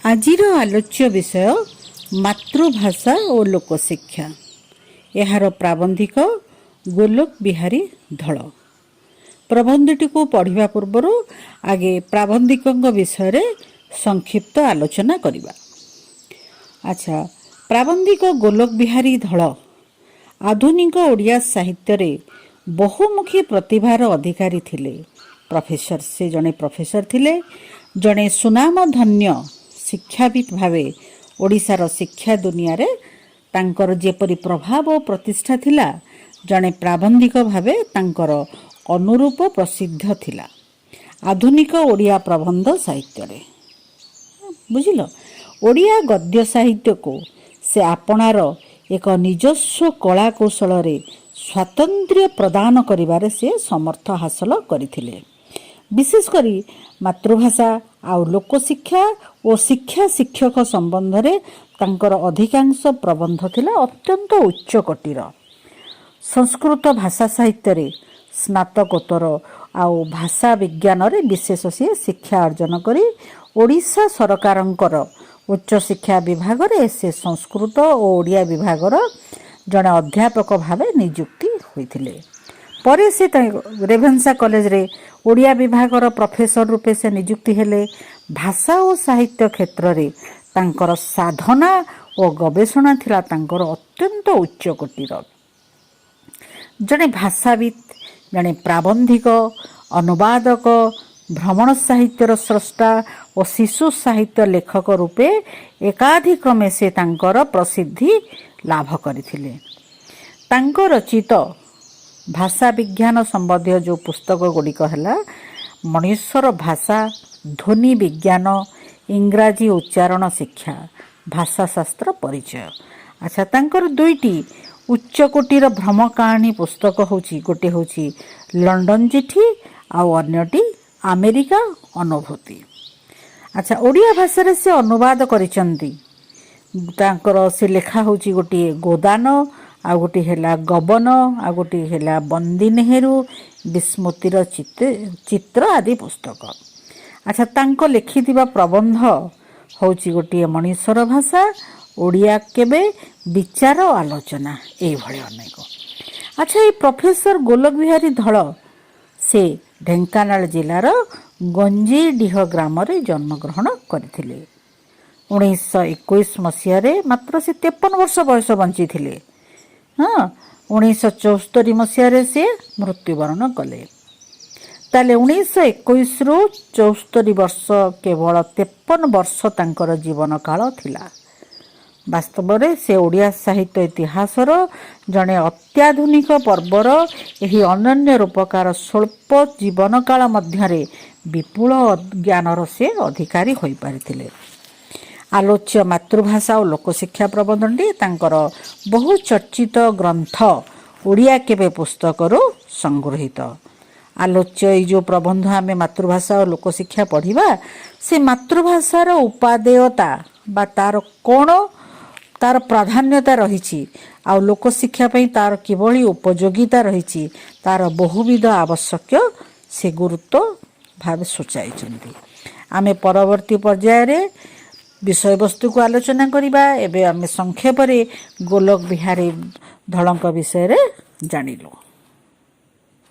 आजिर आलोच्य विषय मातृभाषा और लोकशिक्षा। यार प्राबंधिक गोलोक बिहारी धल। प्रबंधटी को पढ़िबा पूर्व आगे प्राबंधिक विषय रे संक्षिप्त आलोचना करिबा। अच्छा, प्राबंधिक गोलोक बिहारी धल आधुनिक ओडिया साहित्य रे बहुमुखी प्रतिभार अधिकारी थिले। प्रोफेसर से जड़े प्रोफेसर थिले, जड़े सुनाम धन्य शिक्षाविद भावे ओडिशार शिक्षा दुनिया रे तांकर जेपरि प्रभाव और प्रतिष्ठा थिला, जड़े प्राबंधिक भावे तांकर अनुरूप प्रसिद्ध थिला आधुनिक ओडिया प्रबंध साहित्य रे। बुझिल, ओडिया गद्य साहित्य को से आपणार एक निजस्व कला कौशल रे स्वातंत्र्य प्रदान करिबारे से समर्थ हासिल करथिले। विशेषकर मातृभाषा आ लोकशिक्षा और शिक्षा शिक्षक संबंध रे तांकर अधिकांश प्रबंध थिला अत्यंत उच्च कोटीर। संस्कृत भाषा साहित्य रे स्नातकोत्तर आ भाषा विज्ञान रे विशेष से शिक्षा अर्जन करी ओडिशा सरकारंकर उच्च शिक्षा विभाग रे से संस्कृत और ओडिया विभाग जड़े अध्यापक भावे नियुक्ति होइथिले। परे से रेभेन्सा कॉलेज रे ओडिया विभाग प्रोफेसर रूपे से नियुक्ति हेले। भाषा और साहित्य क्षेत्र रे तांकर साधना और गवेषणा थिला तांकर अत्यंत उच्च कोटीर। जड़े भाषाविद, जड़े प्राबंधिक, अनुवादक, भ्रमण साहित्यर स्रष्टा और शिशु साहित्य लेखक रूपे एकाधिक्रमे से तांकर प्रसिद्धि लाभ करथिले। तांकर रचित भाषा विज्ञान संबंधी जो पुस्तक गुड़िक है मनुष्यर भाषा, ध्वनि विज्ञान, इंग्राजी उच्चारण शिक्षा, भाषा शास्त्र परिचय। अच्छा, तांकर दुईटी उच्च कोटीर भ्रम कहानी पुस्तक होची, गोटे होची लंडन चिठी आउ अन्यटी अमेरिका अनुभूति। अच्छा, ओडिया भाषा रे से अनुवाद करिसंती। तांकर से लेखा होची गोटे गोदान, आ गोटे हेला गबन, आ गोटे हेला बंदी नेहरू, विस्मृतिर चित्र आदि पुस्तक। अच्छा, तांको लिखिथिबा प्रबंध होची गोटे मनुष्यर भाषा, ओडिया केबे, विचार आलोचना, ए भले अनेक। अच्छा, ये प्रोफेसर गोलोक बिहारी धल से ढेंकानाल जिलार गंजीडीह ग्राम रे जन्मग्रहण करथिले। 1921 मसीह रे मात्र से 53 वर्ष बयस बंची थिले। हाँ, 1974 मसीह से मृत्युवरण कले। ताले 1921 रु 74 वर्ष केवल 53 वर्ष तांकर जीवन काल थिला। वास्तव में से ओडिया साहित्य इतिहासर जड़े अत्याधुनिक पर्वर यही अनन्य रूपकार स्वल्प जीवन काल मध्य विपुल ज्ञानर से अधिकारी हो पारिथिले। आलोच्य मातृभाषा और लोकशिक्षा प्रबंधटी तांकर बहु चर्चित ग्रंथ ओडिया केबे पुस्तकरू संगृहीत। आलोच्य जो प्रबंध आमे मातृभाषा और लोकशिक्षा पढ़िबा, से मातृभाषार उपादेयता बा तार कोण, तार प्राधान्यता रही आ लोकशिक्षा पई तार किभली उपयोगिता रही, तार बहुविध आवश्यक से गुरुत्व भाव सूचाइछन्ति। आमे परवर्ती पर्याय रे विषय वस्तु को आलोचना करिबा। एबे आमे संक्षेप रे गोलोक बिहारी धलଙ୍କ विषय रे जानिलु।